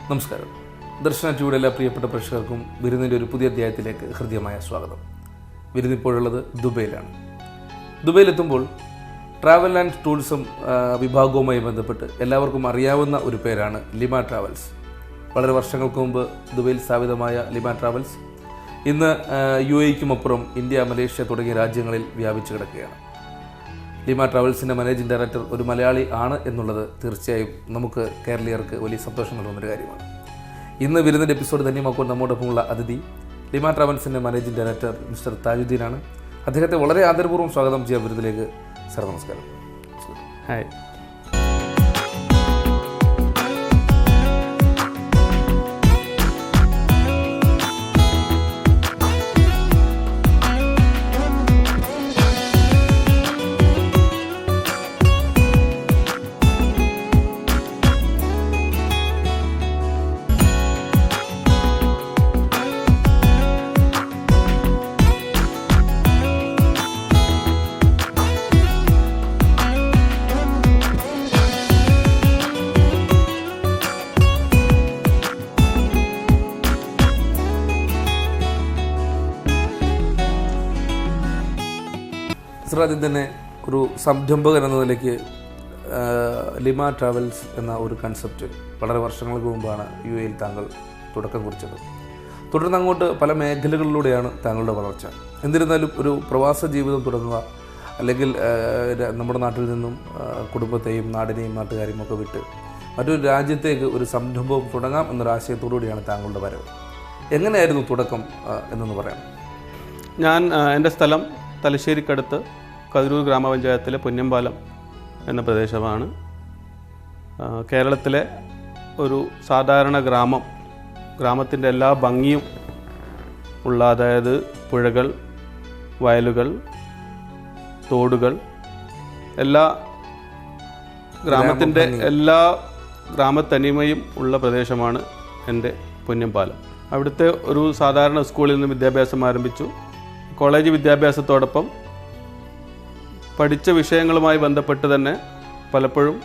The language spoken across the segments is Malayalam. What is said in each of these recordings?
നമസ്കാരം. ദർശന ടിവിയുടെ എല്ലാ പ്രിയപ്പെട്ട പ്രേക്ഷകർക്കും വിരുന്നിൻ്റെ ഒരു പുതിയ അധ്യായത്തിലേക്ക് ഹൃദ്യമായ സ്വാഗതം. വിരുന്നിപ്പോഴുള്ളത് ദുബൈയിലാണ്. ദുബൈയിലെത്തുമ്പോൾ ട്രാവൽ ആൻഡ് ടൂറിസം വിഭാഗവുമായി ബന്ധപ്പെട്ട് എല്ലാവർക്കും അറിയാവുന്ന ഒരു പേരാണ് ലിമ ട്രാവൽസ്. വളരെ വർഷങ്ങൾക്ക് മുമ്പ് ദുബൈയിൽ സ്ഥാപിതമായ ലിമ ട്രാവൽസ് ഇന്ന് UAE-ക്കുമപ്പുറം ഇന്ത്യ, മലേഷ്യ തുടങ്ങിയ രാജ്യങ്ങളിൽ വ്യാപിച്ചു കിടക്കുകയാണ്. ലിമ ട്രാവൽസിൻ്റെ മാനേജിംഗ് ഡയറക്ടർ ഒരു മലയാളി ആണ് എന്നുള്ളത് തീർച്ചയായും നമുക്ക് കേരളീയർക്ക് വലിയ സന്തോഷം നൽകുന്നൊരു കാര്യമാണ്. ഇന്ന് വരുന്നതിൻ്റെ എപ്പിസോഡ് ധന്യമാക്കുവാൻ നമ്മോടൊപ്പമുള്ള അതിഥി ലിമ ട്രാവൽസിൻ്റെ മാനേജിംഗ് ഡയറക്ടർ മിസ്റ്റർ താജുദ്ദീനാണ്. അദ്ദേഹത്തെ വളരെ ആദരപൂർവ്വം സ്വാഗതം ചെയ്യാൻ വിരുന്നിലേക്ക്. സാർ നമസ്കാരം. ഹായ്. ആദ്യം തന്നെ ഒരു സംരംഭകൻ എന്ന നിലയ്ക്ക് ലിമ ട്രാവൽസ് എന്ന ഒരു കൺസെപ്റ്റ് വളരെ വർഷങ്ങൾക്ക് മുമ്പാണ് UAE-യിൽ താങ്കൾ തുടക്കം കുറിച്ചത്. തുടർന്ന് അങ്ങോട്ട് പല മേഖലകളിലൂടെയാണ് താങ്കളുടെ വളർച്ച. എന്നിരുന്നാലും ഒരു പ്രവാസ ജീവിതം തുടങ്ങുക, അല്ലെങ്കിൽ നമ്മുടെ നാട്ടിൽ നിന്നും കുടുംബത്തെയും നാടിനെയും നാട്ടുകാരെയും ഒക്കെ വിട്ട് മറ്റൊരു രാജ്യത്തേക്ക് ഒരു സംരംഭം തുടങ്ങാം എന്നൊരാശയത്തോടുകൂടിയാണ് താങ്കളുടെ വരവ്. എങ്ങനെയായിരുന്നു തുടക്കം എന്നൊന്ന് പറയാം. ഞാൻ എൻ്റെ സ്ഥലം തലശ്ശേരിക്കടുത്ത് കതിരൂർ ഗ്രാമപഞ്ചായത്തിലെ പുന്നമ്പാലം എന്ന പ്രദേശമാണ്. കേരളത്തിലെ ഒരു സാധാരണ ഗ്രാമത്തിൻ്റെ എല്ലാ ഭംഗിയും ഉള്ള, അതായത് പുഴകൾ, വയലുകൾ, തോടുകൾ, ഗ്രാമത്തിൻ്റെ എല്ലാ ഗ്രാമത്തനിമയും ഉള്ള പ്രദേശമാണ് എൻ്റെ പുന്നമ്പാലം. അവിടുത്തെ ഒരു സാധാരണ സ്കൂളിൽ നിന്ന് വിദ്യാഭ്യാസം ആരംഭിച്ചു. കോളേജ് വിദ്യാഭ്യാസത്തോടൊപ്പം പഠിച്ച വിഷയങ്ങളുമായി ബന്ധപ്പെട്ട് തന്നെ പലപ്പോഴും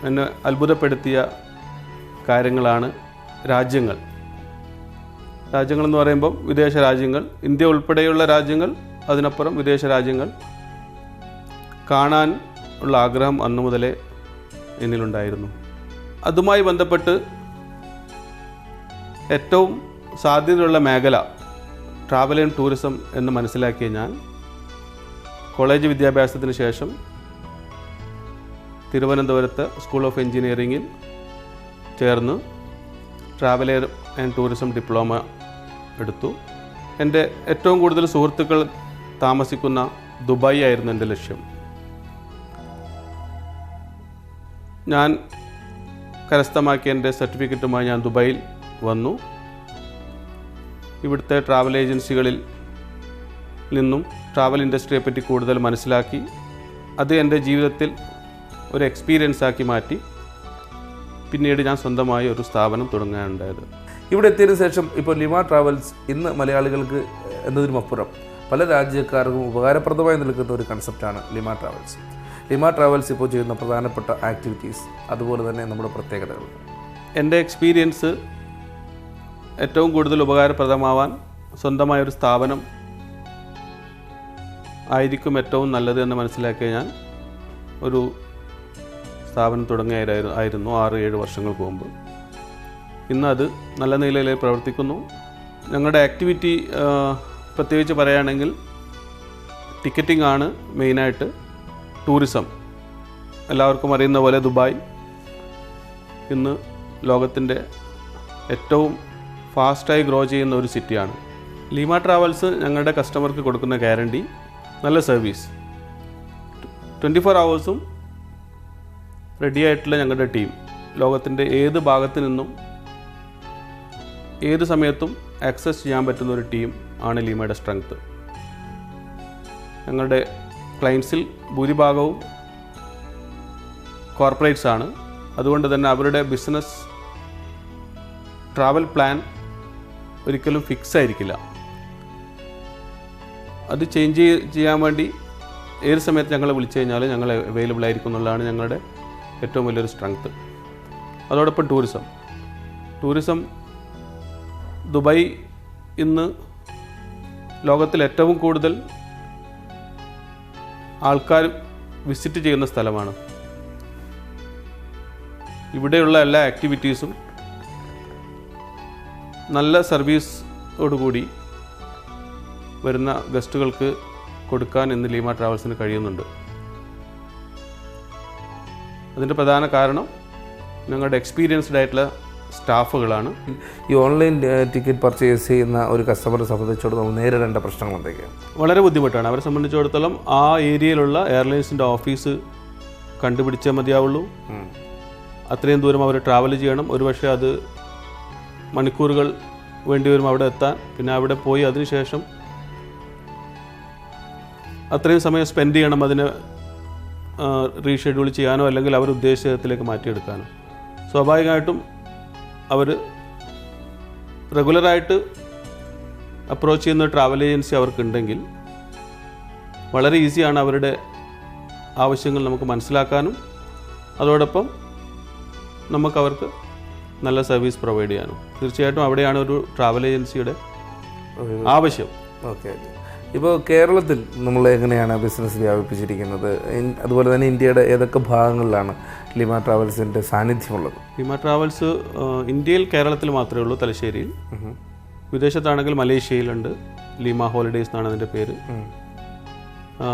എന്നെ അത്ഭുതപ്പെടുത്തിയ കാര്യങ്ങളാണ് രാജ്യങ്ങളെന്ന് പറയുമ്പം വിദേശ രാജ്യങ്ങൾ, ഇന്ത്യ ഉൾപ്പെടെയുള്ള രാജ്യങ്ങൾ, അതിനപ്പുറം വിദേശ രാജ്യങ്ങൾ കാണാൻ ഉള്ള ആഗ്രഹം അന്നു മുതലേ എന്നിലുണ്ടായിരുന്നു. അതുമായി ബന്ധപ്പെട്ട് ഏറ്റവും സാധ്യതയുള്ള മേഖല ട്രാവൽ ആൻഡ് ടൂറിസം എന്ന് മനസ്സിലാക്കിയ ഞാൻ കോളേജ് വിദ്യാഭ്യാസത്തിന് ശേഷം തിരുവനന്തപുരത്ത് സ്കൂൾ ഓഫ് എഞ്ചിനീയറിംഗിൽ ചേർന്ന് ട്രാവൽ ആൻഡ് ടൂറിസം ഡിപ്ലോമ എടുത്തു. എൻ്റെ ഏറ്റവും കൂടുതൽ സുഹൃത്തുക്കൾ താമസിക്കുന്ന ദുബായ് ആയിരുന്നു എൻ്റെ ലക്ഷ്യം. ഞാൻ കരസ്ഥമാക്കിയ എൻ്റെ സർട്ടിഫിക്കറ്റുമായി ഞാൻ ദുബായിൽ വന്നു. ഇവിടുത്തെ ട്രാവൽ ഏജൻസികളിൽ നിന്നും ട്രാവൽ ഇൻഡസ്ട്രിയെ പറ്റി കൂടുതൽ മനസ്സിലാക്കി അത് എൻ്റെ ജീവിതത്തിൽ ഒരു എക്സ്പീരിയൻസ് ആക്കി മാറ്റി. പിന്നീട് ഞാൻ സ്വന്തമായി ഒരു സ്ഥാപനം തുടങ്ങാനുണ്ടായത്. ഇവിടെ എത്തിയതിനു ശേഷം ഇപ്പോൾ ലിമ ട്രാവൽസ് ഇന്ന് മലയാളികൾക്ക് എന്നതിനുമപ്പുറം പല രാജ്യക്കാർക്കും ഉപകാരപ്രദമായി നിൽക്കുന്ന ഒരു കൺസെപ്റ്റാണ് ലിമ ട്രാവൽസ്. ലിമ ട്രാവൽസ് ഇപ്പോൾ ചെയ്യുന്ന പ്രധാനപ്പെട്ട ആക്ടിവിറ്റീസ്, അതുപോലെ തന്നെ നമ്മുടെ പ്രത്യേകതകൾ. എൻ്റെ എക്സ്പീരിയൻസ് ഏറ്റവും കൂടുതൽ ഉപകാരപ്രദമാവാൻ സ്വന്തമായൊരു സ്ഥാപനം ആയിരിക്കും ഏറ്റവും നല്ലത് എന്ന് മനസ്സിലാക്കിയ ഞാൻ ഒരു സ്ഥാപനം തുടങ്ങിയായിരുന്നു 6-7 വർഷങ്ങൾക്ക് മുമ്പ്. ഇന്ന് അത് നല്ല നിലയിൽ പ്രവർത്തിക്കുന്നു. ഞങ്ങളുടെ ആക്ടിവിറ്റി പ്രത്യേകിച്ച് പറയുകയാണെങ്കിൽ ടിക്കറ്റിംഗ് ആണ് മെയിനായിട്ട്. ടൂറിസം, എല്ലാവർക്കും അറിയുന്ന പോലെ ദുബായ് ഇന്ന് ലോകത്തിൻ്റെ ഏറ്റവും ഫാസ്റ്റായി ഗ്രോ ചെയ്യുന്ന ഒരു സിറ്റിയാണ്. ലിമ ട്രാവൽസ് ഞങ്ങളുടെ കസ്റ്റമർക്ക് കൊടുക്കുന്ന ഗ്യാരണ്ടി നല്ല സർവീസ്, 24 hours റെഡി ആയിട്ടുള്ള ഞങ്ങളുടെ ടീം. ലോകത്തിൻ്റെ ഏത് ഭാഗത്തു നിന്നും ഏത് സമയത്തും ആക്സസ് ചെയ്യാൻ പറ്റുന്ന ഒരു ടീം ആണ് ലിമയുടെ സ്ട്രെങ്ത്. ഞങ്ങളുടെ ക്ലയൻസിൽ ഭൂരിഭാഗവും കോർപ്പറേറ്റ്സ് ആണ്. അതുകൊണ്ട് തന്നെ അവരുടെ ബിസിനസ് ട്രാവൽ പ്ലാൻ ഒരിക്കലും ഫിക്സ് ആയിരിക്കില്ല. അത് ചേഞ്ച് ചെയ്യാൻ വേണ്ടി ഏത് സമയത്ത് ഞങ്ങളെ വിളിച്ചു കഴിഞ്ഞാൽ ഞങ്ങൾ അവൈലബിൾ ആയിരിക്കും എന്നുള്ളതാണ് ഞങ്ങളുടെ ഏറ്റവും വലിയൊരു സ്ട്രെങ്ത്. അതോടൊപ്പം ടൂറിസം ദുബായ് ഇന്ന് ലോകത്തിൽ ഏറ്റവും കൂടുതൽ ആൾക്കാർ വിസിറ്റ് ചെയ്യുന്ന സ്ഥലമാണ്. ഇവിടെയുള്ള എല്ലാ ആക്ടിവിറ്റീസും നല്ല സർവീസോടുകൂടി വരുന്ന ഗസ്റ്റുകൾക്ക് കൊടുക്കാൻ ഇന്ന് ലീമ ട്രാവൽസിന് കഴിയുന്നുണ്ട്. അതിൻ്റെ പ്രധാന കാരണം ഞങ്ങളുടെ എക്സ്പീരിയൻസ്ഡ് ആയിട്ടുള്ള സ്റ്റാഫുകളാണ്. ഈ ഓൺലൈൻ ടിക്കറ്റ് പർച്ചേസ് ചെയ്യുന്ന ഒരു കസ്റ്റമറെ സംബന്ധിച്ചിടത്തോളം നേരിടേണ്ട പ്രശ്നങ്ങൾ എന്തൊക്കെയാണ്? വളരെ ബുദ്ധിമുട്ടാണ്. അവരെ സംബന്ധിച്ചിടത്തോളം ആ ഏരിയയിലുള്ള എയർലൈൻസിൻ്റെ ഓഫീസ് കണ്ടുപിടിച്ചേ മതിയാവുള്ളൂ. അത്രയും ദൂരം അവർ ട്രാവൽ ചെയ്യണം. ഒരുപക്ഷെ അത് മണിക്കൂറുകൾ വേണ്ടിവരും അവിടെ എത്താൻ. പിന്നെ അവിടെ പോയി അതിനുശേഷം അത്രയും സമയം സ്പെൻഡ് ചെയ്യണം അതിനെ റീഷെഡ്യൂൾ ചെയ്യാനോ അല്ലെങ്കിൽ അവർ ഉദ്ദേശത്തിലേക്ക് മാറ്റിയെടുക്കാനോ. സ്വാഭാവികമായിട്ടും അവർ റെഗുലറായിട്ട് അപ്രോച്ച് ചെയ്യുന്ന ട്രാവൽ ഏജൻസി അവർക്കുണ്ടെങ്കിൽ വളരെ ഈസിയാണ് അവരുടെ ആവശ്യങ്ങൾ നമുക്ക് മനസ്സിലാക്കാനും അതോടൊപ്പം നമുക്കവർക്ക് നല്ല സർവീസ് പ്രൊവൈഡ് ചെയ്യാനും. തീർച്ചയായിട്ടും അവിടെയാണ് ഒരു ട്രാവൽ ഏജൻസിയുടെ ആവശ്യം. ഓക്കെ. ഇപ്പോൾ കേരളത്തിൽ നമ്മൾ എങ്ങനെയാണ് ബിസിനസ് വ്യാപിപ്പിച്ചിരിക്കുന്നത്? അതുപോലെ തന്നെ ഇന്ത്യയുടെ ഏതൊക്കെ ഭാഗങ്ങളിലാണ് ലീമ ട്രാവൽസിൻ്റെ സാന്നിധ്യമുള്ളത്? ലീമ ട്രാവൽസ് ഇന്ത്യയിൽ കേരളത്തിൽ മാത്രമേ ഉള്ളൂ, തലശ്ശേരിയിൽ. വിദേശത്താണെങ്കിൽ മലേഷ്യയിലുണ്ട്. ലീമ ഹോളിഡേയ്സ് എന്നാണ് അതിൻ്റെ പേര്.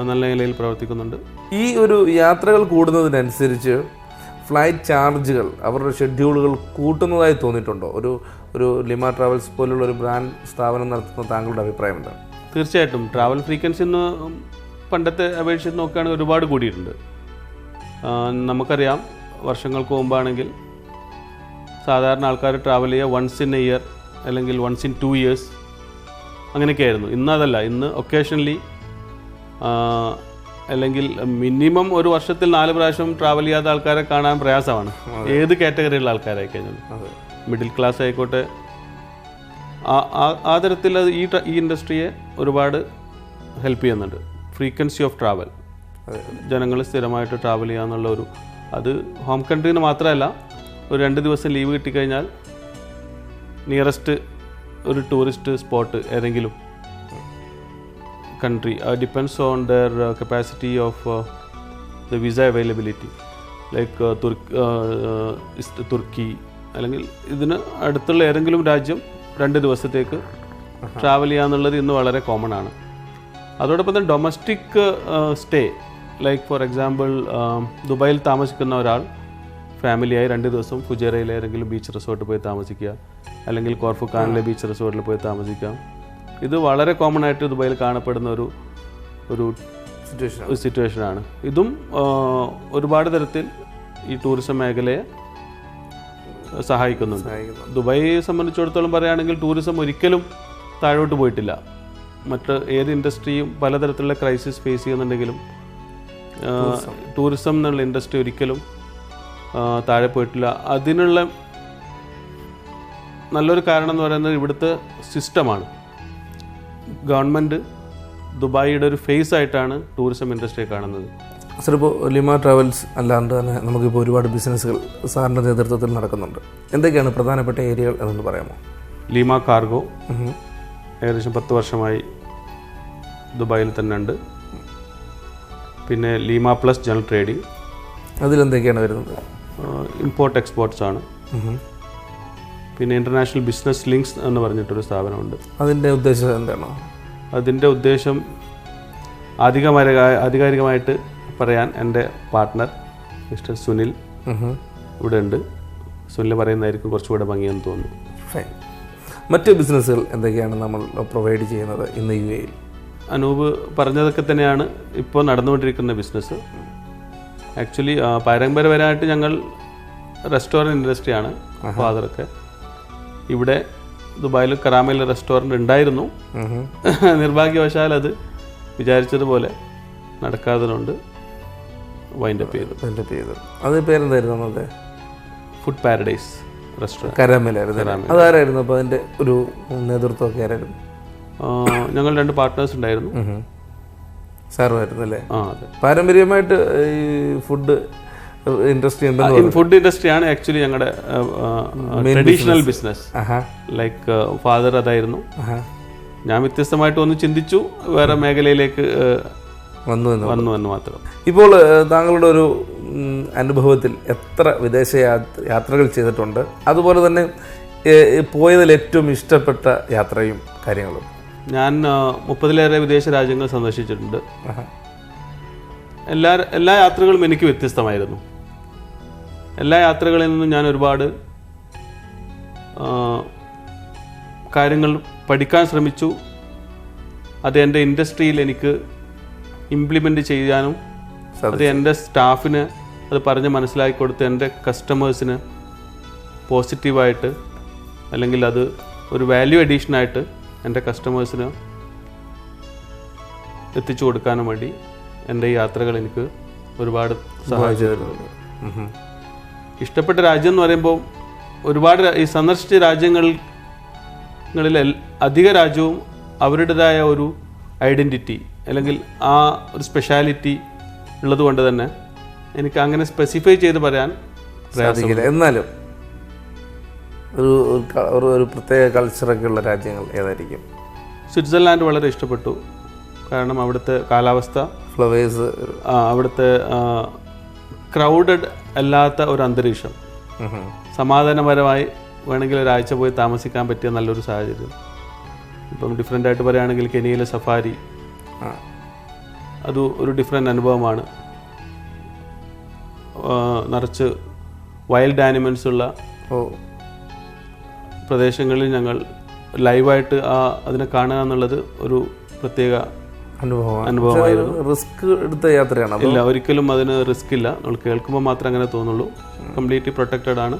നല്ല നിലയിൽ പ്രവർത്തിക്കുന്നുണ്ട്. ഈ ഒരു യാത്രകൾ കൂടുന്നതിനനുസരിച്ച് ഫ്ലൈറ്റ് ചാർജുകൾ അവരുടെ ഷെഡ്യൂളുകൾ കൂട്ടുന്നതായി തോന്നിയിട്ടുണ്ടോ? ഒരു ലീമ ട്രാവൽസ് പോലുള്ള ഒരു ബ്രാൻഡ് സ്ഥാപനം നടത്തുന്ന താങ്കളുടെ അഭിപ്രായം എന്താണ്? തീർച്ചയായിട്ടും ട്രാവൽ ഫ്രീക്വൻസി ഇന്ന് പണ്ടത്തെ അപേക്ഷിച്ച് നോക്കുകയാണെങ്കിൽ ഒരുപാട് കൂടിയിട്ടുണ്ട്. നമുക്കറിയാം, വർഷങ്ങൾക്ക് മുമ്പാണെങ്കിൽ സാധാരണ ആൾക്കാർ ട്രാവൽ ചെയ്യുക വൺസ് ഇൻ എ ഇയർ അല്ലെങ്കിൽ വൺസ് ഇൻ 2 years അങ്ങനെയൊക്കെ ആയിരുന്നു. ഇന്ന് അതല്ല. ഇന്ന് ഒക്കേഷണലി അല്ലെങ്കിൽ മിനിമം ഒരു വർഷത്തിൽ 4 പ്രാവശ്യം ട്രാവൽ ചെയ്യാത്ത ആൾക്കാരെ കാണാൻ പ്രയാസമാണ്. ഏത് കാറ്റഗറിയുള്ള ആൾക്കാരായി കഴിഞ്ഞാൽ, മിഡിൽ ക്ലാസ് ആയിക്കോട്ടെ, ആ തരത്തിൽ ഈ ഇൻഡസ്ട്രിയെ ഒരുപാട് ഹെൽപ്പ് ചെയ്യുന്നുണ്ട്. ഫ്രീക്വൻസി ഓഫ് ട്രാവൽ, ജനങ്ങൾ സ്ഥിരമായിട്ട് ട്രാവൽ ചെയ്യാന്നുള്ള അത് ഹോം കൺട്രീന്ന് മാത്രമല്ല, ഒരു 2 ദിവസം ലീവ് കിട്ടിക്കഴിഞ്ഞാൽ നിയറസ്റ്റ് ഒരു ടൂറിസ്റ്റ് സ്പോട്ട് ഏതെങ്കിലും country depends on their capacity of the visa availability, like തുർക്കി അല്ലെങ്കിൽ ഇതിന് അടുത്തുള്ള ഏതെങ്കിലും രാജ്യം 2 ദിവസത്തേക്ക് ട്രാവൽ ചെയ്യാന്നുള്ളത് ഇന്ന് വളരെ കോമൺ ആണ്. അതോടൊപ്പം തന്നെ domestic stay, like for example ദുബായിൽ താമസിക്കുന്ന ഒരാൾ ഫാമിലിയായി 2 ദിവസം ഫുജേറയിലെ ഏതെങ്കിലും ബീച്ച് റിസോർട്ട് പോയി താമസിക്കുക, അല്ലെങ്കിൽ കോർഫുഖാനിലെ ബീച്ച് റിസോർട്ടിൽ പോയി താമസിക്കാം. ഇത് വളരെ കോമൺ ആയിട്ട് ദുബായിൽ കാണപ്പെടുന്ന ഒരു സിറ്റുവേഷനാണ്. ഇതും ഒരുപാട് തരത്തിൽ ഈ ടൂറിസം മേഖലയെ സഹായിക്കുന്നുണ്ട്. ദുബായിയെ സംബന്ധിച്ചിടത്തോളം പറയുകയാണെങ്കിൽ ടൂറിസം ഒരിക്കലും താഴോട്ട് പോയിട്ടില്ല. മറ്റ് ഏത് ഇൻഡസ്ട്രിയും പലതരത്തിലുള്ള ക്രൈസിസ് ഫേസ് ചെയ്യുന്നുണ്ടെങ്കിലും ടൂറിസം എന്നുള്ള ഇൻഡസ്ട്രി ഒരിക്കലും താഴെ പോയിട്ടില്ല. അതിനുള്ള നല്ലൊരു കാരണം എന്ന് പറയുന്നത് ഇവിടുത്തെ സിസ്റ്റമാണ്. ഗവൺമെൻറ് ദുബായിയുടെ ഒരു ഫേസ് ആയിട്ടാണ് ടൂറിസം ഇൻഡസ്ട്രിയെ കാണുന്നത്. സർ, ഇപ്പോൾ ലീമ ട്രാവൽസ് അല്ലാണ്ട് തന്നെ നമുക്കിപ്പോൾ ഒരുപാട് ബിസിനസ്സുകൾ സാറിൻ്റെ നേതൃത്വത്തിൽ നടക്കുന്നുണ്ട്. എന്തൊക്കെയാണ് പ്രധാനപ്പെട്ട ഏരിയകൾ എന്നൊന്ന് പറയാമോ? ലീമ കാർഗോ ഏകദേശം 10 വർഷമായി ദുബായിൽ തന്നെ ഉണ്ട്. പിന്നെ ലീമ പ്ലസ് ജനറൽ ട്രേഡിംഗ്, അതിലെന്തൊക്കെയാണ് വരുന്നത്? ഇമ്പോർട്ട് എക്സ്പോർട്ട്സ് ആണ്. പിന്നെ ഇൻ്റർനാഷണൽ ബിസിനസ് ലിങ്ക്സ് എന്ന് പറഞ്ഞിട്ടൊരു സ്ഥാപനമുണ്ട്. അതിൻ്റെ ഉദ്ദേശം എന്താണോ? അതിൻ്റെ ഉദ്ദേശം ആധികാരികമായിട്ട് പറയാൻ എൻ്റെ പാർട്ട്ണർ മിസ്റ്റർ സുനിൽ ഇവിടെ ഉണ്ട്. സുനിൽ പറയുന്നതായിരിക്കും കുറച്ചുകൂടെ ഭംഗിയെന്ന് തോന്നുന്നു. ഫൈൻ. മറ്റ് ബിസിനസ്സുകൾ എന്തൊക്കെയാണ് നമ്മൾ പ്രൊവൈഡ് ചെയ്യുന്നത് ഇന്ന് UAE? അനൂപ് പറഞ്ഞതൊക്കെ തന്നെയാണ് ഇപ്പോൾ നടന്നുകൊണ്ടിരിക്കുന്ന ബിസിനസ്. ആക്ച്വലി പാരമ്പര്യപരമായിട്ട് ഞങ്ങൾ റെസ്റ്റോറൻറ്റ് ഇൻഡസ്ട്രിയാണ്. ഫാദറൊക്കെ ഇവിടെ ദുബായിൽ കറാമയിൽ റെസ്റ്റോറൻറ്റ് ഉണ്ടായിരുന്നു. നിർഭാഗ്യവശാൽ അത് വിചാരിച്ചതുപോലെ നടക്കാത്തതുകൊണ്ട് വൈൻഡപ്പ് ചെയ്തു. അത് പേരെന്തായിരുന്നു? നമ്മുടെ ഫുഡ് പാരഡൈസ് റെസ്റ്റോറൻറ്റ്, കരാമയിലായിരുന്നു. അതാരായിരുന്നു അപ്പോൾ അതിൻ്റെ ഒരു നേതൃത്വമൊക്കെ ആരായിരുന്നു? ഞങ്ങൾ 2 പാർട്ട്നേഴ്സ് ഉണ്ടായിരുന്നു. സാറുമായിരുന്നു അല്ലേ? അതെ. പാരമ്പര്യമായിട്ട് ഈ ഫുഡ് ഇൻഡസ്ട്രി ഉണ്ടെന്ന് ഫുഡ് ഇൻഡസ്ട്രിയാണ് ആക്ച്വലി ഞങ്ങളുടെ ട്രഡീഷണൽ ബിസിനസ്. ലൈക്ക് ഫാദർ അതായിരുന്നു. ഞാൻ വ്യത്യസ്തമായിട്ട് ഒന്ന് ചിന്തിച്ചു, വേറെ മേഖലയിലേക്ക് വന്നു എന്ന് മാത്രം. ഇപ്പോൾ താങ്കളുടെ ഒരു അനുഭവത്തിൽ എത്ര വിദേശ യാത്രകൾ ചെയ്തിട്ടുണ്ട്? അതുപോലെ തന്നെ പോയതിൽ ഏറ്റവും ഇഷ്ടപ്പെട്ട യാത്രയും കാര്യങ്ങളും? ഞാൻ 30-ലേറെ വിദേശ രാജ്യങ്ങൾ സന്ദർശിച്ചിട്ടുണ്ട്. എല്ലാ യാത്രകളും എനിക്ക് വ്യത്യസ്തമായിരുന്നു. എല്ലാ യാത്രകളിൽ നിന്നും ഞാൻ ഒരുപാട് കാര്യങ്ങൾ പഠിക്കാൻ ശ്രമിച്ചു. അത് എൻ്റെ ഇൻഡസ്ട്രിയിൽ എനിക്ക് ഇംപ്ലിമെൻ്റ് ചെയ്യാനും അത് എൻ്റെ സ്റ്റാഫിന് അത് പറഞ്ഞ് മനസ്സിലാക്കി കൊടുത്ത് എൻ്റെ കസ്റ്റമേഴ്സിന് പോസിറ്റീവായിട്ട്, അല്ലെങ്കിൽ അത് ഒരു വാല്യൂ അഡീഷനായിട്ട് എൻ്റെ കസ്റ്റമേഴ്സിന് എത്തിച്ചു കൊടുക്കാനും വേണ്ടി എൻ്റെ ഈ യാത്രകൾ എനിക്ക് ഒരുപാട് സഹായിച്ചിട്ടുണ്ട്. ഇഷ്ടപ്പെട്ട രാജ്യം എന്ന് പറയുമ്പോൾ ഒരുപാട് ഈ സന്ദർശിച്ച രാജ്യങ്ങളിൽ അധിക രാജ്യവും അവരുടേതായ ഒരു ഐഡൻറ്റിറ്റി അല്ലെങ്കിൽ ആ ഒരു സ്പെഷ്യാലിറ്റി ഉള്ളത് കൊണ്ട് തന്നെ എനിക്ക് അങ്ങനെ സ്പെസിഫൈ ചെയ്ത് പറയാൻ സാധിക്കില്ല. എന്നാലും ഒരു പ്രത്യേക കൾച്ചറൊക്കെ ഉള്ള രാജ്യങ്ങൾ ഏതായിരിക്കും? സ്വിറ്റ്സർലാൻഡ് വളരെ ഇഷ്ടപ്പെട്ടു. കാരണം അവിടുത്തെ കാലാവസ്ഥ, ഫ്ലവേഴ്സ്, അവിടുത്തെ ക്രൗഡഡ് അല്ലാത്ത ഒരു അന്തരീക്ഷം, സമാധാനപരമായി വേണമെങ്കിൽ ഒരാഴ്ച പോയി താമസിക്കാൻ പറ്റിയ നല്ലൊരു സാഹചര്യം. ഇപ്പം ഡിഫറെൻ്റ് ആയിട്ട് പറയുകയാണെങ്കിൽ കെനിയയിലെ സഫാരി, അത് ഒരു ഡിഫറെൻ്റ് അനുഭവമാണ്. നിറച്ച് വൈൽഡ് ആനിമൽസ് ഉള്ള പ്രദേശങ്ങളിൽ ഞങ്ങൾ ലൈവായിട്ട് അതിനെ കാണുക എന്നുള്ളത് ഒരു പ്രത്യേക അനുഭവമായിരുന്നു. റിസ്ക് എടുത്ത യാത്രയാണ്? ഇല്ല, ഒരിക്കലും അതിന് റിസ്ക് ഇല്ല. നമ്മൾ കേൾക്കുമ്പോൾ മാത്രമേ അങ്ങനെ തോന്നുള്ളൂ. കംപ്ലീറ്റ്ലി പ്രൊട്ടക്റ്റഡ് ആണ്,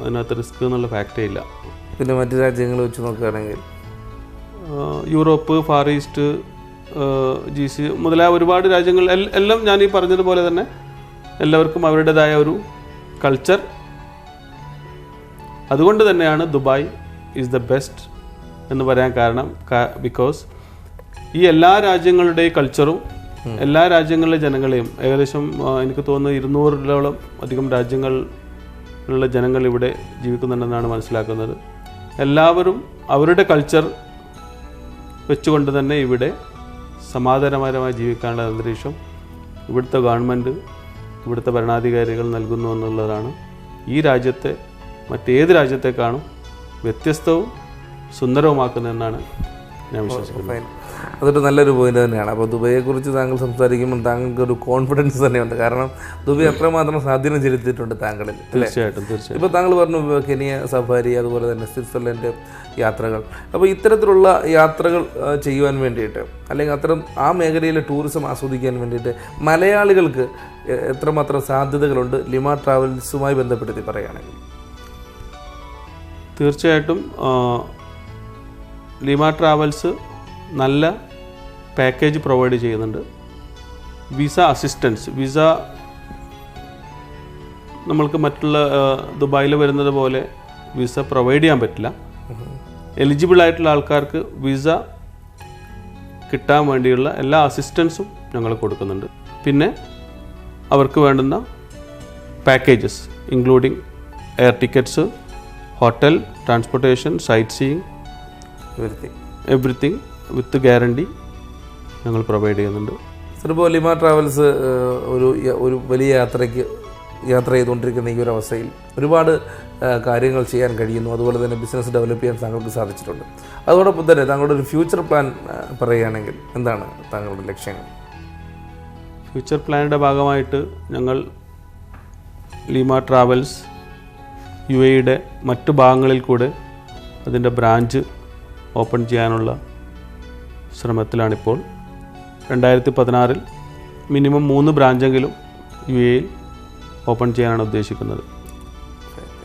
അതിനകത്ത് റിസ്ക് എന്നുള്ള ഫാക്ടേ ഇല്ല. പിന്നെ മറ്റു രാജ്യങ്ങൾ വെച്ച് നോക്കുകയാണെങ്കിൽ യൂറോപ്പ്, ഫാർ ഈസ്റ്റ്, GC മുതലായ ഒരുപാട് രാജ്യങ്ങൾ എല്ലാം ഞാൻ ഈ പറഞ്ഞതുപോലെ തന്നെ എല്ലാവർക്കും അവരുടേതായ ഒരു കൾച്ചർ. അതുകൊണ്ട് തന്നെയാണ് ദുബായ് ഈസ് ദ ബെസ്റ്റ് എന്ന് പറയാൻ കാരണം. ബിക്കോസ് ഈ എല്ലാ രാജ്യങ്ങളുടെയും കൾച്ചറും എല്ലാ രാജ്യങ്ങളിലെ ജനങ്ങളെയും, ഏകദേശം എനിക്ക് തോന്നുന്നു 200-ഓളം അധികം രാജ്യങ്ങളിലുള്ള ജനങ്ങൾ ഇവിടെ ജീവിക്കുന്നുണ്ടെന്നാണ് മനസ്സിലാക്കുന്നത്. എല്ലാവരും അവരുടെ കൾച്ചർ വെച്ചുകൊണ്ട് തന്നെ ഇവിടെ സമാധാനപരമായി ജീവിക്കാനുള്ള അന്തരീക്ഷം ഇവിടുത്തെ ഗവൺമെൻറ്, ഇവിടുത്തെ ഭരണാധികാരികൾ നൽകുന്നു എന്നുള്ളതാണ് ഈ രാജ്യത്തെ മറ്റേത് രാജ്യത്തെക്കാളും വ്യത്യസ്തവും സുന്ദരവുമാക്കുന്നതെന്നാണ് ഞാൻ വിശ്വസിക്കുന്നത്. അതൊരു നല്ലൊരു പോയിന്റ് തന്നെയാണ്. അപ്പോൾ ദുബൈയെക്കുറിച്ച് താങ്കൾ സംസാരിക്കുമ്പോൾ താങ്കൾക്ക് ഒരു കോൺഫിഡൻസ് തന്നെയുണ്ട്. കാരണം ദുബൈ അത്രമാത്രം സ്വാധീനം ചെലുത്തിയിട്ടുണ്ട് താങ്കളിൽ. തീർച്ചയായിട്ടും. ഇപ്പോൾ താങ്കൾ പറഞ്ഞു കെനിയ സഫാരി, അതുപോലെ തന്നെ സ്വിറ്റ്സർലൻഡ് യാത്രകൾ. അപ്പോൾ ഇത്തരത്തിലുള്ള യാത്രകൾ ചെയ്യുവാൻ വേണ്ടിയിട്ട്, അല്ലെങ്കിൽ അത്തരം ആ മേഖലയിലെ ടൂറിസം ആസ്വദിക്കാൻ വേണ്ടിയിട്ട് മലയാളികൾക്ക് എത്രമാത്രം സാധ്യതകളുണ്ട് ലിമ ട്രാവൽസുമായി ബന്ധപ്പെടുത്തി പറയുകയാണെങ്കിൽ? തീർച്ചയായിട്ടും ലിമ ട്രാവൽസ് നല്ല പാക്കേജ് പ്രൊവൈഡ് ചെയ്യുന്നുണ്ട്. വിസ അസിസ്റ്റൻസ്, വിസ നമ്മൾക്ക് മറ്റുള്ള ദുബായിൽ വരുന്നത് പോലെ വിസ പ്രൊവൈഡ് ചെയ്യാൻ പറ്റില്ല. എലിജിബിൾ ആയിട്ടുള്ള ആൾക്കാർക്ക് വിസ കിട്ടാൻ വേണ്ടിയുള്ള എല്ലാ അസിസ്റ്റൻസും ഞങ്ങൾ കൊടുക്കുന്നുണ്ട്. പിന്നെ അവർക്ക് വേണ്ടുന്ന packages including air tickets, hotel, transportation, sightseeing, everything with guarantee ഞങ്ങൾ പ്രൊവൈഡ് ചെയ്യുന്നുണ്ട്. ഇപ്പോൾ ലിമ ട്രാവൽസ് ഒരു വലിയ യാത്ര ചെയ്തുകൊണ്ടിരിക്കുന്ന ഈ ഒരു അവസ്ഥയിൽ ഒരുപാട് കാര്യങ്ങൾ ചെയ്യാൻ കഴിയുന്നു. അതുപോലെ തന്നെ ബിസിനസ് ഡെവലപ്പ് ചെയ്യാൻ താങ്കൾക്ക് സാധിച്ചിട്ടുണ്ട്. അതോടൊപ്പം തന്നെ താങ്കളുടെ ഒരു ഫ്യൂച്ചർ പ്ലാൻ പറയുകയാണെങ്കിൽ എന്താണ് താങ്കളുടെ ലക്ഷ്യങ്ങൾ? ഫ്യൂച്ചർ പ്ലാനിൻ്റെ ഭാഗമായിട്ട് ഞങ്ങൾ ലിമ ട്രാവൽസ് UAE മറ്റു ഭാഗങ്ങളിൽ കൂടെ അതിൻ്റെ ബ്രാഞ്ച് ഓപ്പൺ ചെയ്യാനുള്ള ശ്രമത്തിലാണിപ്പോൾ. 2016 മിനിമം 3 ബ്രാഞ്ചെങ്കിലും UAE ഓപ്പൺ ചെയ്യാനാണ് ഉദ്ദേശിക്കുന്നത്.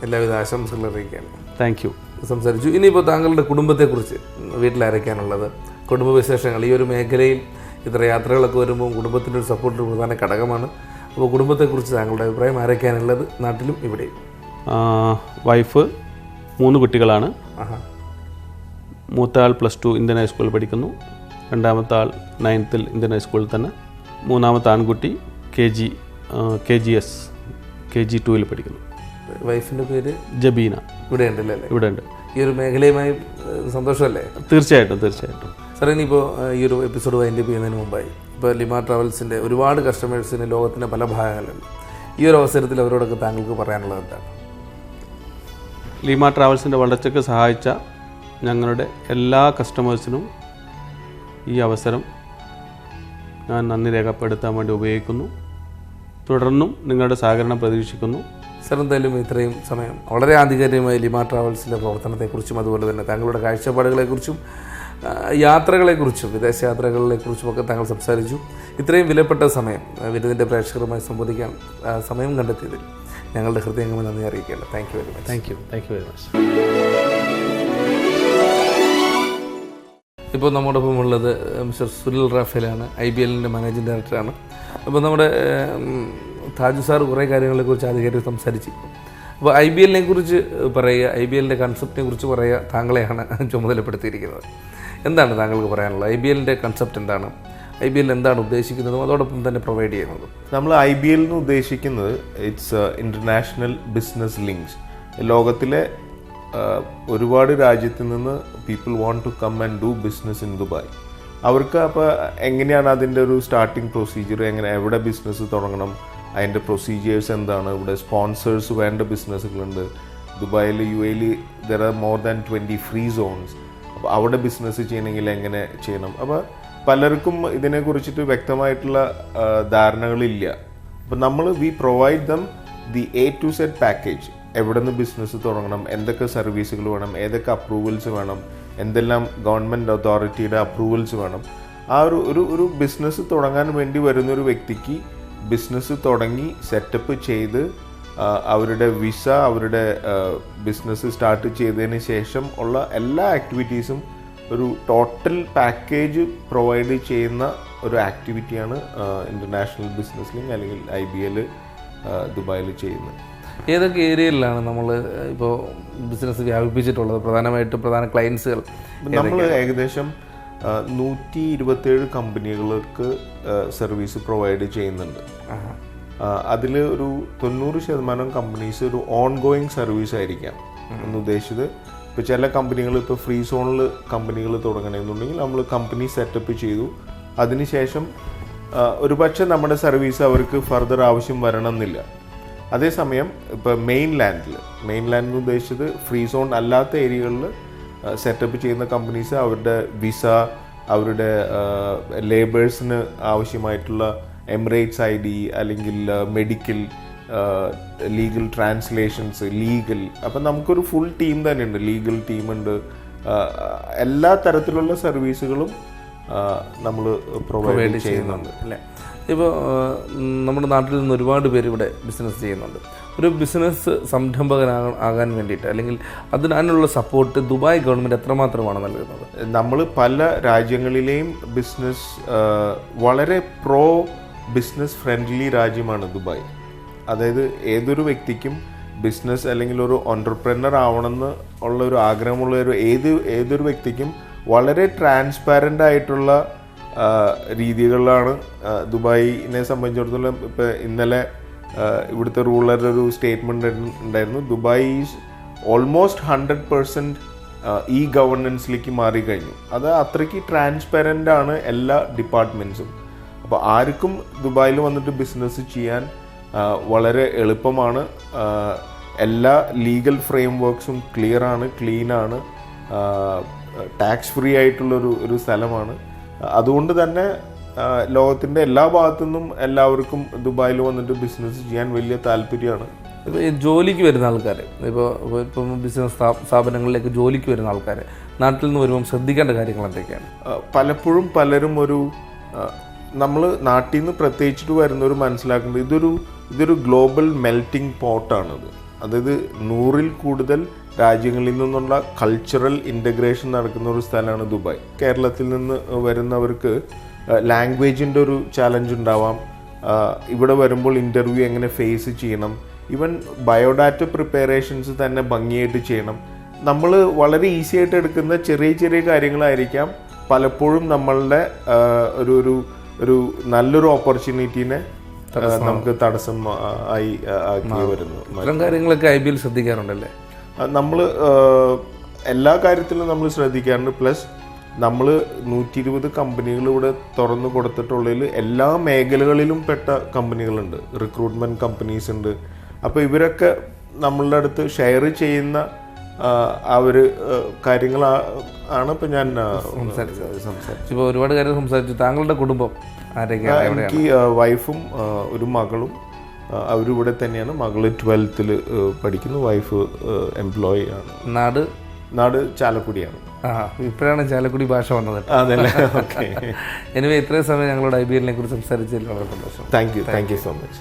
എല്ലാവിധ ആശംസകൾ അറിയിക്കുകയാണ്. Thank you. സംസാരിച്ചു. ഇനിയിപ്പോൾ താങ്കളുടെ കുടുംബത്തെക്കുറിച്ച്, വീട്ടിലാരൊക്കെയാണുള്ളത്, കുടുംബവിശേഷങ്ങൾ, ഈ ഒരു മേഖലയിൽ ഇത്ര യാത്രകളൊക്കെ വരുമ്പോൾ കുടുംബത്തിൻ്റെ ഒരു സപ്പോർട്ട് ഒരു പ്രധാന ഘടകമാണ്. അപ്പോൾ കുടുംബത്തെക്കുറിച്ച് താങ്കളുടെ അഭിപ്രായം, ആരൊക്കെയാണുള്ളത് നാട്ടിലും ഇവിടെയും? വൈഫ്, 3 കുട്ടികളാണ്. മൂത്ത ആൾ +2 ഇന്ത്യൻ ഹൈസ്കൂളിൽ പഠിക്കുന്നു. രണ്ടാമത്തെ ആൾ 9th ഇന്ത്യൻ ഹൈസ്കൂളിൽ തന്നെ. മൂന്നാമത്തെ ആൺകുട്ടി KG KGS KG2 പഠിക്കുന്നു. വൈഫിൻ്റെ പേര് ജബീന. ഇവിടെ ഉണ്ടല്ലേ? ഇവിടെ ഉണ്ട്. ഈ ഒരു മേഖലയുമായി സന്തോഷമല്ലേ? തീർച്ചയായിട്ടും. സാർ, ഇനിയിപ്പോൾ ഈ ഒരു എപ്പിസോഡ് വൈൻഡപ്പ് ചെയ്യുന്നതിന് മുമ്പായി ഇപ്പോൾ ലിമ ട്രാവൽസിൻ്റെ ഒരുപാട് കസ്റ്റമേഴ്സിന് ലോകത്തിൻ്റെ പല ഭാഗങ്ങളുണ്ട്. ഈ ഒരു അവസരത്തിൽ അവരോടൊക്കെ താങ്കൾക്ക് പറയാനുള്ളത് എന്താണ്? ലിമ ട്രാവൽസിൻ്റെ വളർച്ചയ്ക്ക് സഹായിച്ച ഞങ്ങളുടെ എല്ലാ കസ്റ്റമേഴ്സിനും ഈ അവസരം ഞാൻ നന്ദി രേഖപ്പെടുത്താൻ വേണ്ടി ഉപയോഗിക്കുന്നു. തുടർന്നും നിങ്ങളുടെ സഹകരണം പ്രതീക്ഷിക്കുന്നു. സാർ, എന്തായാലും ഇത്രയും സമയം വളരെ ആധികാരികമായി ലിമ ട്രാവൽസിൻ്റെ പ്രവർത്തനത്തെക്കുറിച്ചും അതുപോലെ തന്നെ താങ്കളുടെ കാഴ്ചപ്പാടുകളെക്കുറിച്ചും യാത്രകളെക്കുറിച്ചും വിദേശ യാത്രകളെക്കുറിച്ചുമൊക്കെ താങ്കൾ സംസാരിച്ചു. ഇത്രയും വിലപ്പെട്ട സമയം വിരുന്നിൻ്റെ പ്രേക്ഷകരുമായി സംവദിക്കാൻ സമയം കണ്ടെത്തിയതിൽ ഞങ്ങളുടെ ഹൃദയംഗമായി നന്ദി അറിയിക്കുകയാണ്. Thank you very much. Thank you very much. ഇപ്പോൾ നമ്മോടൊപ്പം ഉള്ളത് മിസ്റ്റർ സുനിൽ റാഫേലാണ്, IBLൻ്റെ മാനേജിംഗ് ഡയറക്ടറാണ്. അപ്പോൾ നമ്മുടെ താജു സാർ കുറേ കാര്യങ്ങളെക്കുറിച്ച് ആധികാരികമായി സംസാരിച്ചു. അപ്പോൾ IBLനെ കുറിച്ച് പറയുക, IBLൻ്റെ കൺസെപ്റ്റിനെ കുറിച്ച് പറയുക താങ്കളെയാണ് ചുമതലപ്പെടുത്തിയിരിക്കുന്നത്. എന്താണ് താങ്കൾക്ക് പറയാനുള്ളത്? IBLൻ്റെ കൺസെപ്റ്റ് എന്താണ്? IBL എന്താണ് ഉദ്ദേശിക്കുന്നതും അതോടൊപ്പം തന്നെ പ്രൊവൈഡ് ചെയ്യുന്നതും? നമ്മൾ IBL എന്ന് ഉദ്ദേശിക്കുന്നത് ഇറ്റ്സ് ഇൻ്റർനാഷണൽ ബിസിനസ് ലിങ്ക്സ്. ലോകത്തിലെ ഒരുപാട് രാജ്യത്ത് നിന്ന് people want to come and do business in Dubai. അവർക്ക് അപ്പോൾ എങ്ങനെയാണ് അതിൻ്റെ ഒരു സ്റ്റാർട്ടിങ് പ്രൊസീജിയർ, എവിടെ ബിസിനസ് തുടങ്ങണം, അതിൻ്റെ പ്രൊസീജിയേഴ്സ് എന്താണ്, ഇവിടെ സ്പോൺസേഴ്സ് വേണ്ട ബിസിനസ്സുകളുണ്ട്. ദുബായിൽ UAE there are more than 20 free zones. അപ്പോൾ അവിടെ ബിസിനസ് ചെയ്യണമെങ്കിൽ എങ്ങനെ ചെയ്യണം. അപ്പോൾ പലർക്കും ഇതിനെക്കുറിച്ചിട്ട് വ്യക്തമായിട്ടുള്ള ധാരണകളില്ല. അപ്പോൾ V provide dum the A to Z package. എവിടെ നിന്ന് ബിസിനസ് തുടങ്ങണം, എന്തൊക്കെ സർവീസുകൾ വേണം, ഏതൊക്കെ അപ്രൂവൽസ് വേണം, എന്തെല്ലാം ഗവൺമെൻറ് അതോറിറ്റിയുടെ അപ്രൂവൽസ് വേണം. ആ ഒരു ബിസിനസ് തുടങ്ങാൻ വേണ്ടി വരുന്നൊരു വ്യക്തിക്ക് ബിസിനസ് തുടങ്ങി സെറ്റപ്പ് ചെയ്ത് അവരുടെ വിസ, അവരുടെ ബിസിനസ് സ്റ്റാർട്ട് ചെയ്തതിന് ശേഷം ഉള്ള എല്ലാ ആക്ടിവിറ്റീസും ഒരു ടോട്ടൽ പാക്കേജ് പ്രൊവൈഡ് ചെയ്യുന്ന ഒരു ആക്ടിവിറ്റിയാണ് ഇൻ്റർനാഷണൽ ബിസിനസ് ലിങ്ക് അല്ലെങ്കിൽ IBL ദുബായിൽ ചെയ്യുന്നത്. ഏതൊക്കെ ഏരിയയിലാണ് നമ്മൾ ഇപ്പോൾ ബിസിനസ് വ്യാപിപ്പിച്ചിട്ടുള്ളത്? പ്രധാന ക്ലയൻസുകൾ നമ്മൾ ഏകദേശം 127 കമ്പനികൾക്ക് സർവീസ് പ്രൊവൈഡ് ചെയ്യുന്നുണ്ട്. അതിൽ ഒരു 90% കമ്പനീസ് ഒരു ഓൺ ഗോയിങ് സർവീസ് ആയിരിക്കാം എന്ന് ഉദ്ദേശിച്ചത്. ഇപ്പോൾ ചില കമ്പനികൾ ഇപ്പോൾ ഫ്രീ സോണിൽ കമ്പനികൾ തുടങ്ങണമെന്നുണ്ടെങ്കിൽ നമ്മൾ കമ്പനി സെറ്റപ്പ് ചെയ്തു. അതിനുശേഷം ഒരുപക്ഷെ നമ്മുടെ സർവീസ് അവർക്ക് ഫർദർ ആവശ്യം വരണമെന്നില്ല. അതേസമയം ഇപ്പോൾ മെയിൻലാൻഡിൽ ഉദ്ദേശിച്ചത് ഫ്രീ സോൺ അല്ലാത്ത ഏരിയകളിൽ സെറ്റപ്പ് ചെയ്യുന്ന കമ്പനീസ് അവരുടെ വിസ, അവരുടെ ലേബേഴ്സിന് ആവശ്യമായിട്ടുള്ള എമിറേറ്റ്സ് ID അല്ലെങ്കിൽ മെഡിക്കൽ, ലീഗൽ ട്രാൻസ്ലേഷൻസ്, അപ്പം നമുക്കൊരു ഫുൾ ടീം തന്നെയുണ്ട്. ലീഗൽ ടീമുണ്ട്. എല്ലാ തരത്തിലുള്ള സർവീസുകളും നമ്മൾ പ്രൊവൈഡ് ചെയ്യുന്നുണ്ട് അല്ലേ? ഇപ്പോൾ നമ്മുടെ നാട്ടിൽ നിന്ന് ഒരുപാട് പേര് ഇവിടെ ബിസിനസ് ചെയ്യുന്നുണ്ട്. ഒരു ബിസിനസ് സംരംഭകനാകാൻ വേണ്ടിയിട്ട് അല്ലെങ്കിൽ അതിനുള്ള സപ്പോർട്ട് ദുബായ് ഗവൺമെൻറ് എത്രമാത്രമാണ് നൽകുന്നത്? നമ്മൾ പല രാജ്യങ്ങളിലെയും ബിസിനസ് വളരെ ബിസിനസ് ഫ്രണ്ട്ലി രാജ്യമാണ് ദുബായ്. അതായത് ഏതൊരു വ്യക്തിക്കും ബിസിനസ് അല്ലെങ്കിൽ ഒരു ഓൺട്രപ്രനർ ആവണമെന്ന് ഉള്ള ഒരു ആഗ്രഹമുള്ള ഏതൊരു വ്യക്തിക്കും വളരെ ട്രാൻസ്പാരൻ്റ് ആയിട്ടുള്ള രീതികളിലാണ് ദുബായിനെ സംബന്ധിച്ചിടത്തോളം. ഇപ്പോൾ ഇന്നലെ ഇവിടുത്തെ റൂളറുടെ ഒരു സ്റ്റേറ്റ്മെൻറ്റ് ഉണ്ടായിരുന്നു. ദുബായ് ഈസ് ഓൾമോസ്റ്റ് 100% ഗവർണൻസിലേക്ക് മാറിക്കഴിഞ്ഞു. അത് അത്രയ്ക്ക് ട്രാൻസ്പെറൻ്റ് ആണ് എല്ലാ ഡിപ്പാർട്ട്മെൻറ്റ്സും. അപ്പോൾ ആർക്കും ദുബായിൽ വന്നിട്ട് ബിസിനസ് ചെയ്യാൻ വളരെ എളുപ്പമാണ്. എല്ലാ ലീഗൽ ഫ്രെയിം വർക്ക്സും ക്ലിയറാണ്, ക്ലീനാണ്, ടാക്സ് ഫ്രീ ആയിട്ടുള്ളൊരു സ്ഥലമാണ്. അതുകൊണ്ട് തന്നെ ലോകത്തിൻ്റെ എല്ലാ ഭാഗത്തു നിന്നും എല്ലാവർക്കും ദുബായിൽ വന്നിട്ട് ബിസിനസ് ചെയ്യാൻ വലിയ താല്പര്യമാണ്. ഇപ്പോൾ ഈ ജോലിക്ക് വരുന്ന ആൾക്കാർ, ഇപ്പം ബിസിനസ് സ്ഥാപനങ്ങളിലേക്ക് ജോലിക്ക് വരുന്ന ആൾക്കാർ നാട്ടിൽ നിന്ന് വരുമ്പം ശ്രദ്ധിക്കേണ്ട കാര്യങ്ങൾ എന്തൊക്കെയാണ്? പലപ്പോഴും പലരും നമ്മൾ നാട്ടിൽ നിന്ന് പ്രത്യേകിച്ചിട്ട് വരുന്നവർ മനസ്സിലാക്കുന്നത് ഇതൊരു ഗ്ലോബൽ മെൽറ്റിംഗ് പോട്ടാണിത്. അതായത് 100-ൽ കൂടുതൽ രാജ്യങ്ങളിൽ നിന്നുള്ള കൾച്ചറൽ ഇൻ്റഗ്രേഷൻ നടക്കുന്ന ഒരു സ്ഥലമാണ് ദുബായ്. കേരളത്തിൽ നിന്ന് വരുന്നവർക്ക് ലാംഗ്വേജിൻ്റെ ഒരു ചാലഞ്ച് ഉണ്ടാവാം. ഇവിടെ വരുമ്പോൾ ഇൻ്റർവ്യൂ എങ്ങനെ ഫേസ് ചെയ്യണം, ഈവൻ ബയോഡാറ്റ പ്രിപ്പറേഷൻസ് തന്നെ ഭംഗിയായിട്ട് ചെയ്യണം. നമ്മൾ വളരെ ഈസി ആയിട്ട് എടുക്കുന്ന ചെറിയ കാര്യങ്ങളായിരിക്കാം പലപ്പോഴും നമ്മളുടെ ഒരു നല്ലൊരു ഓപ്പർച്യൂണിറ്റീനെ നമുക്ക് തടസ്സം ആയി ആക്കി വരുന്നു. ഇത്തരം കാര്യങ്ങളൊക്കെ IBL ശ്രദ്ധിക്കാറുണ്ടല്ലേ? നമ്മൾ എല്ലാ കാര്യത്തിലും നമ്മൾ ശ്രദ്ധിക്കാറുണ്ട്. പ്ലസ് നമ്മൾ 120 കമ്പനികൾ ഇവിടെ തുറന്നു കൊടുത്തിട്ടുള്ളതിൽ എല്ലാ മേഖലകളിലും പെട്ട കമ്പനികളുണ്ട്. റിക്രൂട്ട്മെൻറ്റ് കമ്പനീസ് ഉണ്ട്. അപ്പോൾ ഇവരൊക്കെ നമ്മളുടെ അടുത്ത് ഷെയർ ചെയ്യുന്ന കാര്യങ്ങളാണ് ഇപ്പം ഞാൻ സംസാരിച്ചത്. ഇപ്പോൾ ഒരുപാട് കാര്യം സംസാരിച്ചു. താങ്കളുടെ കുടുംബം ആരൊക്കെയാണ്? എനിക്ക് വൈഫും ഒരു മകളും. അവരിവിടെ തന്നെയാണ്. മകള് 12th പഠിക്കുന്നു. വൈഫ് എംപ്ലോയി ആണ്. നാട് ചാലക്കുടിയാണ്. ഇപ്പോഴാണ് ചാലക്കുടി ഭാഷ വന്നത്. അതല്ലേ? ഓക്കെ. എനിവേ ഇത്രയും സമയം ഞങ്ങളോട് IBL കുറിച്ച് സംസാരിച്ചതിൽ വളരെ സന്തോഷം. Thank you so much.